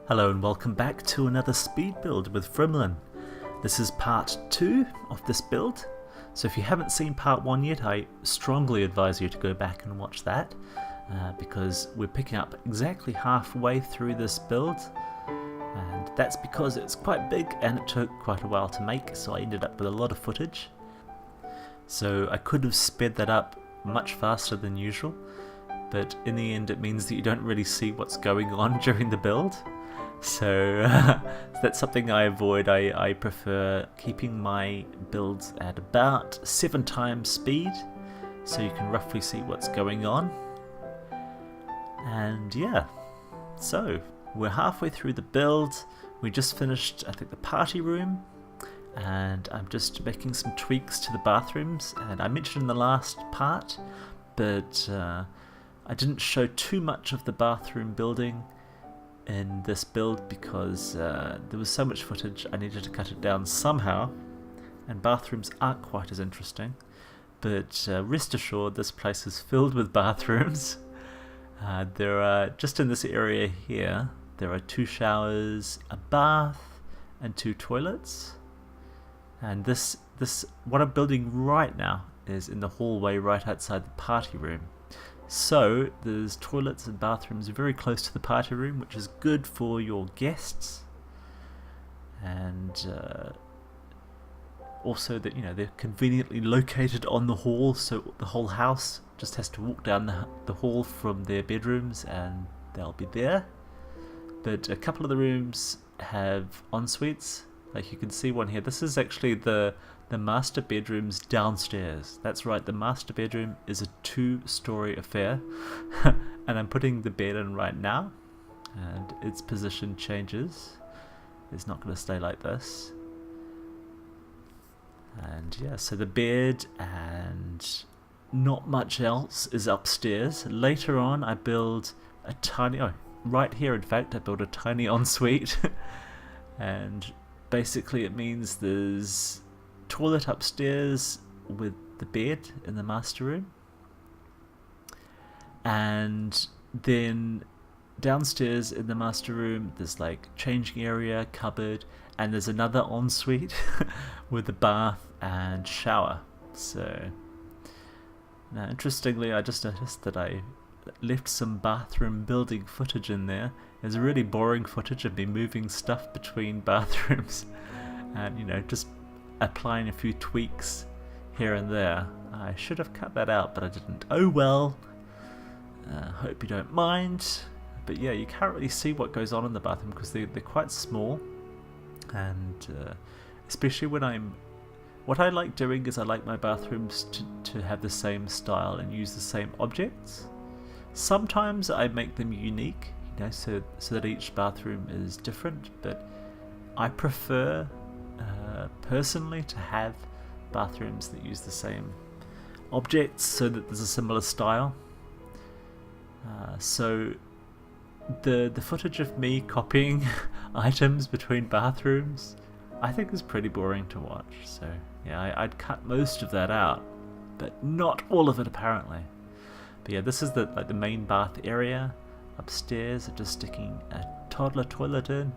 Hello and welcome back to another speed build with Frimlin. This is part 2 of this build, so if you haven't seen part 1 yet, I strongly advise you to go back and watch that, because we're picking up exactly halfway through this build, and that's because it's quite big and it took quite a while to make, so I ended up with a lot of footage. So I could have sped that up much faster than usual, but in the end it means that you don't really see what's going on during the build. So that's something I avoid. I prefer keeping my builds at about 7 times speed, so you can roughly see what's going on. And yeah, so we're halfway through the build. We just finished, I think, the party room, and I'm just making some tweaks to the bathrooms. And I mentioned in the last part, but I didn't show too much of the bathroom building in this build because there was so much footage I needed to cut it down somehow, and bathrooms aren't quite as interesting, but rest assured this place is filled with bathrooms. There are, just in this area here, there are 2 showers, a bath and 2 toilets, and this what I'm building right now is in the hallway right outside the party room. So there's toilets and bathrooms very close to the party room, which is good for your guests, and also that, you know, they're conveniently located on the hall, so the whole house just has to walk down the hall from their bedrooms and they'll be there. But a couple of the rooms have en-suites, like you can see one here. This is actually the master bedroom's downstairs. That's right, the master bedroom is a 2-story affair. And I'm putting the bed in right now, and its position changes. It's not going to stay like this. And yeah, so the bed and not much else is upstairs. Later on I build a tiny, right here in fact, I build a tiny ensuite. And basically it means there's toilet upstairs with the bed in the master room, and then downstairs in the master room there's like changing area, cupboard, and there's another ensuite with a bath and shower. So now, interestingly, I just noticed that I left some bathroom building footage in there. There's really boring footage of me moving stuff between bathrooms and, you know, just applying a few tweaks here and there. I should have cut that out, but I didn't. Oh well. Hope you don't mind. But yeah, you can't really see what goes on in the bathroom because they're quite small, and especially when what I like doing is I like my bathrooms to have the same style and use the same objects. Sometimes I make them unique, you know, so that each bathroom is different, but I prefer personally to have bathrooms that use the same objects so that there's a similar style. So the footage of me copying items between bathrooms I think is pretty boring to watch, so yeah, I'd cut most of that out, but not all of it apparently. But yeah, this is the main bath area. Upstairs I'm just sticking a toddler toilet in.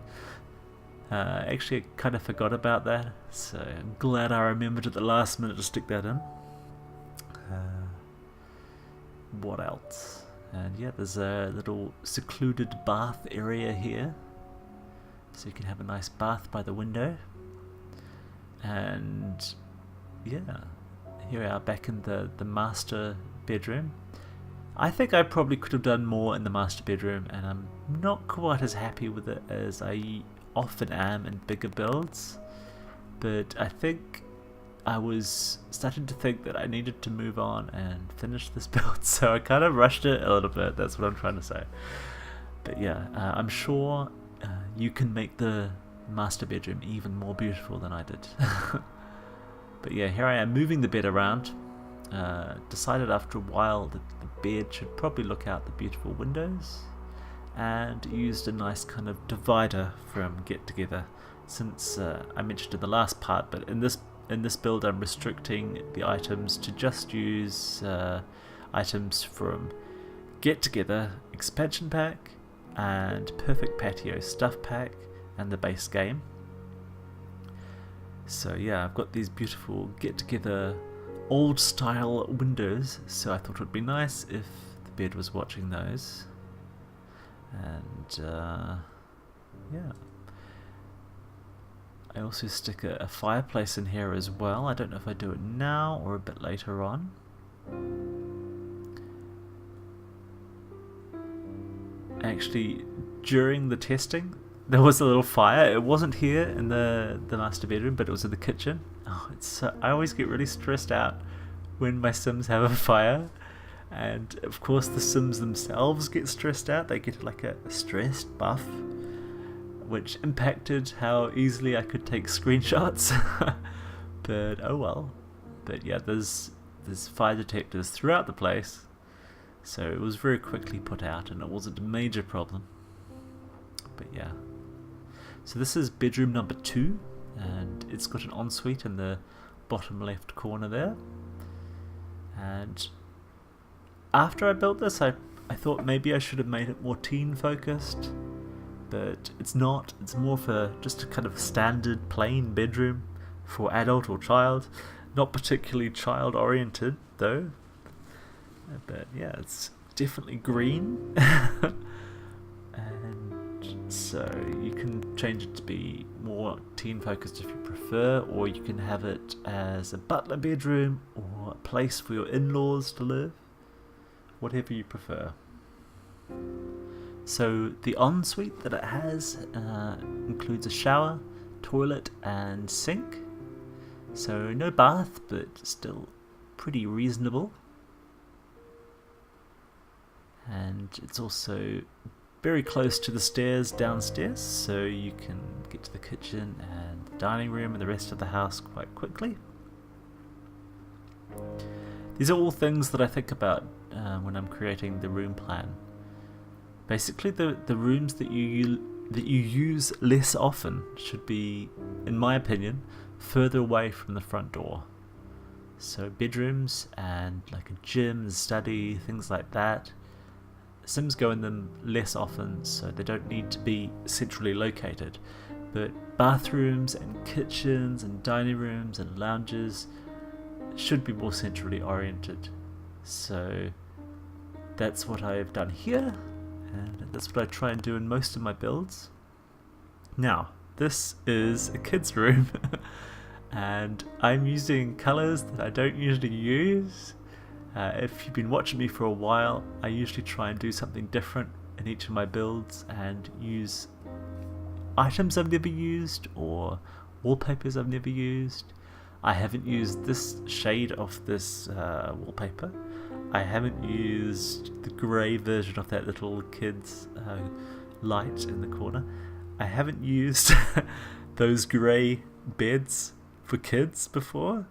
Actually, I kind of forgot about that, so I'm glad I remembered at the last minute to stick that in. What else? And yeah, there's a little secluded bath area here, so you can have a nice bath by the window. And yeah, here we are back in the master bedroom. I think I probably could have done more in the master bedroom, and I'm not quite as happy with it as I often am in bigger builds, but I think I was starting to think that I needed to move on and finish this build, so I kind of rushed it a little bit. That's what I'm trying to say. But yeah, I'm sure you can make the master bedroom even more beautiful than I did. But yeah, here I am moving the bed around. Decided after a while that the bed should probably look out the beautiful windows, and used a nice kind of divider from Get Together, since I mentioned in the last part, but in this build I'm restricting the items to just use items from Get Together expansion pack and Perfect Patio stuff pack and the base game. So yeah, I've got these beautiful get-together old style windows, so I thought it would be nice if the bed was watching those. And yeah, I also stick a fireplace in here as well. I don't know if I do it now or a bit later on. Actually, during the testing, there was a little fire. It wasn't here in the master bedroom, but it was in the kitchen. Oh, I always get really stressed out when my Sims have a fire. And of course the Sims themselves get stressed out. They get like a stressed buff, which impacted how easily I could take screenshots. But oh well. But yeah, there's fire detectors throughout the place. So it was very quickly put out and it wasn't a major problem. But yeah. So this is bedroom number 2, and it's got an ensuite in the bottom left corner there. And after I built this, I thought maybe I should have made it more teen focused, but it's not. It's more for just a kind of standard plain bedroom for adult or child. Not particularly child oriented though. But yeah, it's definitely green. And so you can change it to be more teen focused if you prefer, or you can have it as a butler bedroom or a place for your in-laws to live, whatever you prefer. So the ensuite that it has includes a shower, toilet and sink. So no bath, but still pretty reasonable. And it's also very close to the stairs downstairs, so you can get to the kitchen and the dining room and the rest of the house quite quickly. These are all things that I think about when I'm creating the room plan. Basically, the rooms that you use less often should be, in my opinion, further away from the front door. So bedrooms and like a gym, study, things like that. Sims go in them less often, so they don't need to be centrally located. But bathrooms and kitchens and dining rooms and lounges should be more centrally oriented. So that's what I've done here, and that's what I try and do in most of my builds. Now, this is a kid's room, and I'm using colours that I don't usually use. If you've been watching me for a while, I usually try and do something different in each of my builds and use items I've never used or wallpapers I've never used. I haven't used this shade of this wallpaper. I haven't used the grey version of that little kid's light in the corner. I haven't used those grey beds for kids before.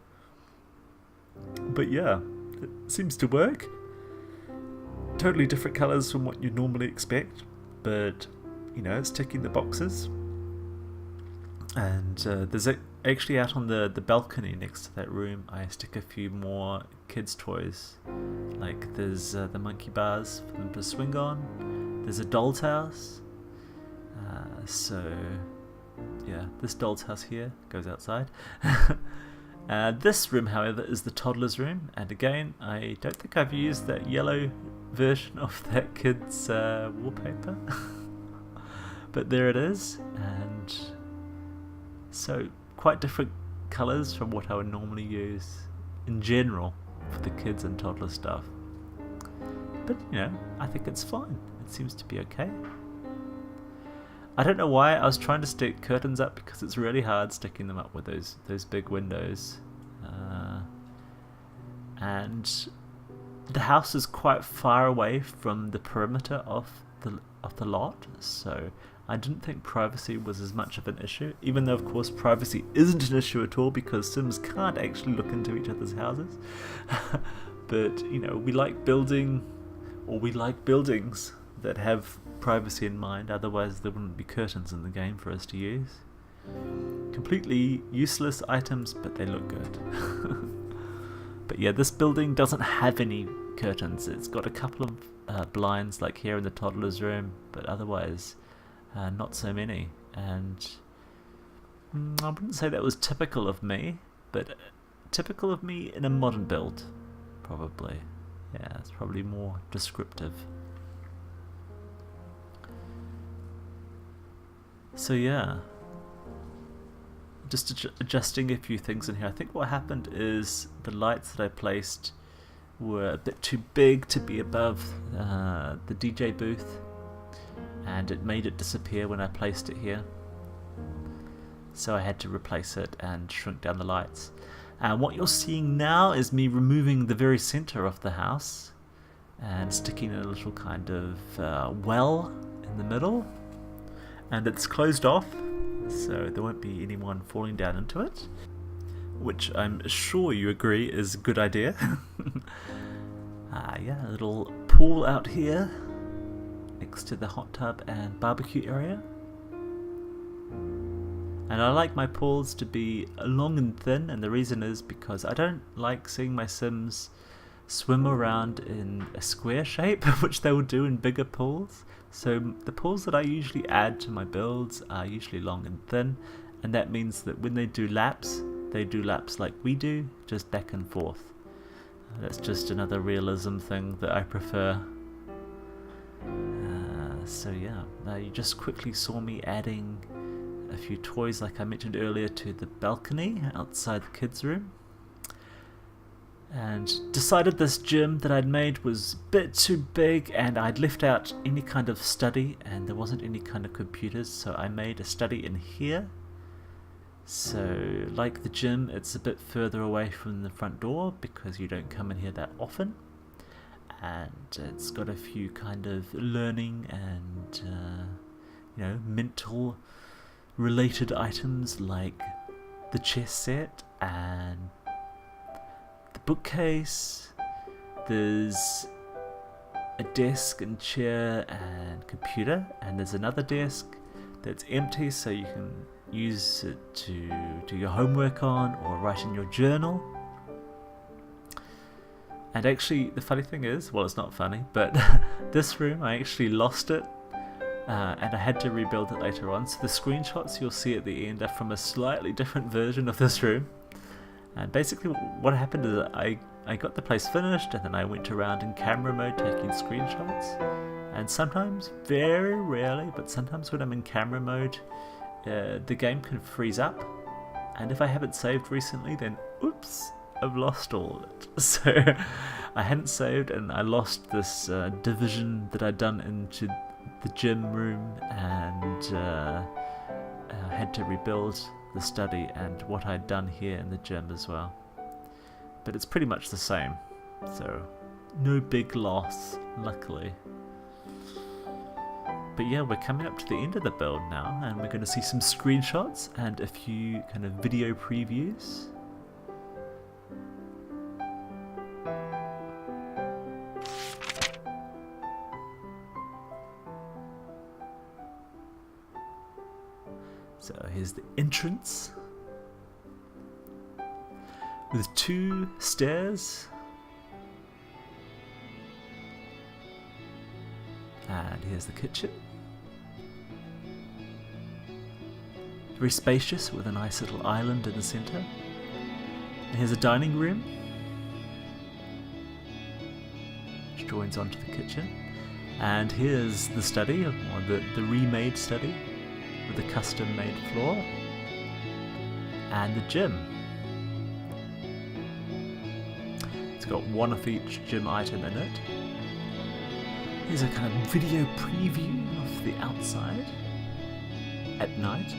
But yeah, it seems to work. Totally different colours from what you'd normally expect, but you know, it's ticking the boxes. And there's actually out on the balcony next to that room, I stick a few more kids' toys. Like there's the monkey bars for them to swing on. There's a doll's house. So yeah, this doll's house here goes outside. This room, however, is the toddler's room, and again, I don't think I've used that yellow version of that kid's wallpaper. But there it is, and so quite different colours from what I would normally use in general for the kids and toddler stuff. But you know, I think it's fine. It seems to be okay. I don't know why I was trying to stick curtains up, because it's really hard sticking them up with those big windows. And the house is quite far away from the perimeter of the lot, so I didn't think privacy was as much of an issue, even though of course privacy isn't an issue at all because Sims can't actually look into each other's houses. But you know, we like building, or we like buildings that have privacy in mind, otherwise there wouldn't be curtains in the game for us to use. Completely useless items, but they look good. But yeah, this building doesn't have any curtains. It's got a couple of blinds like here in the toddler's room, but otherwise not so many. And I wouldn't say that was typical of me, but typical of me in a modern build, probably. Yeah, it's probably more descriptive. So yeah, just adjusting a few things in here. I think what happened is the lights that I placed were a bit too big to be above the DJ booth, and it made it disappear when I placed it here. So I had to replace it and shrink down the lights. And what you're seeing now is me removing the very center of the house and sticking a little kind of well in the middle. And it's closed off, so there won't be anyone falling down into it, which I'm sure you agree is a good idea. Yeah, a little pool out here next to the hot tub and barbecue area. And I like my pools to be long and thin, and the reason is because I don't like seeing my Sims swim around in a square shape, which they will do in bigger pools. So the pools that I usually add to my builds are usually long and thin, and that means that when they do laps like we do, just back and forth. That's just another realism thing that I prefer. So yeah, you just quickly saw me adding a few toys like I mentioned earlier to the balcony outside the kids' room. And decided this gym that I'd made was a bit too big, and I'd left out any kind of study, and there wasn't any kind of computers, so I made a study in here. So like the gym, it's a bit further away from the front door because you don't come in here that often, and it's got a few kind of learning and mental related items like the chess set and the bookcase. There's a desk and chair and computer, and there's another desk that's empty, so you can use it to do your homework on or write in your journal. And actually the funny thing is, well, it's not funny, but this room I actually lost it, and I had to rebuild it later on. So the screenshots you'll see at the end are from a slightly different version of this room. And basically what happened is I got the place finished, and then I went around in camera mode taking screenshots. And sometimes, very rarely, but sometimes when I'm in camera mode, the game can freeze up. And if I haven't saved recently, then oops, I've lost all of it. So I hadn't saved, and I lost this division that I'd done into the gym room, and I had to rebuild the study and what I'd done here in the gym as well. But it's pretty much the same, so no big loss, luckily. But yeah, we're coming up to the end of the build now, and we're going to see some screenshots and a few kind of video previews. So here's the entrance with 2 stairs, and here's the kitchen. Very spacious with a nice little island in the centre. And here's a dining room which joins onto the kitchen. And here's the study, or the remade study, with a custom made floor, and the gym. It's got one of each gym item in it. Here's a kind of video preview of the outside at night.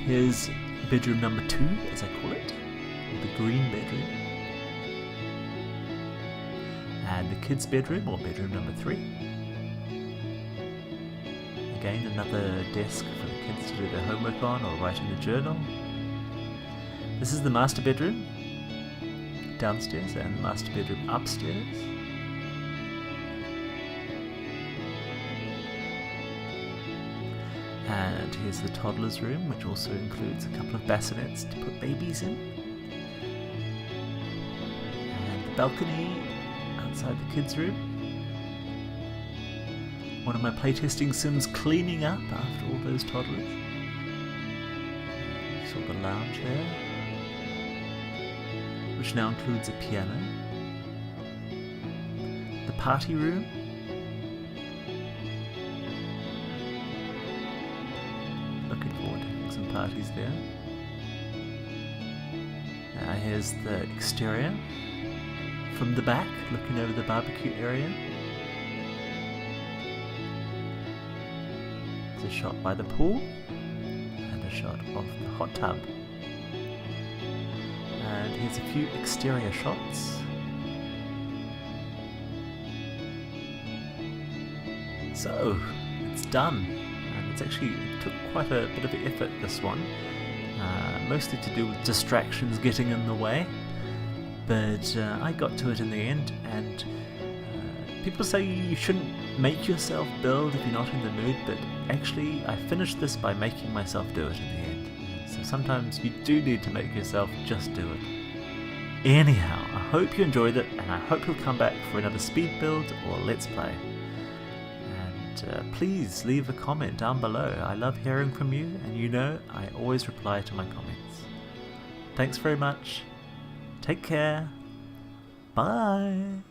Here's bedroom number 2, as I call it, or the green bedroom. And the kids' bedroom, or bedroom number 3. Again, another desk for the kids to do their homework on or write in the journal. This is the master bedroom downstairs and the master bedroom upstairs. And here's the toddler's room, which also includes a couple of bassinets to put babies in. balcony outside the kids' room. One of my playtesting sims cleaning up after all those toddlers. Saw the lounge there, which now includes a piano. The party room. Looking forward to having some parties there. Here's the exterior. From the back, looking over the barbecue area. There's a shot by the pool and a shot of the hot tub. And here's a few exterior shots. So, it's done. And it took quite a bit of effort, this one. Mostly to do with distractions getting in the way. But I got to it in the end, and people say you shouldn't make yourself build if you're not in the mood, but actually I finished this by making myself do it in the end. So sometimes you do need to make yourself just do it. Anyhow, I hope you enjoyed it, and I hope you'll come back for another speed build or let's play. And please leave a comment down below. I love hearing from you, and you know I always reply to my comments. Thanks very much. Take care. Bye.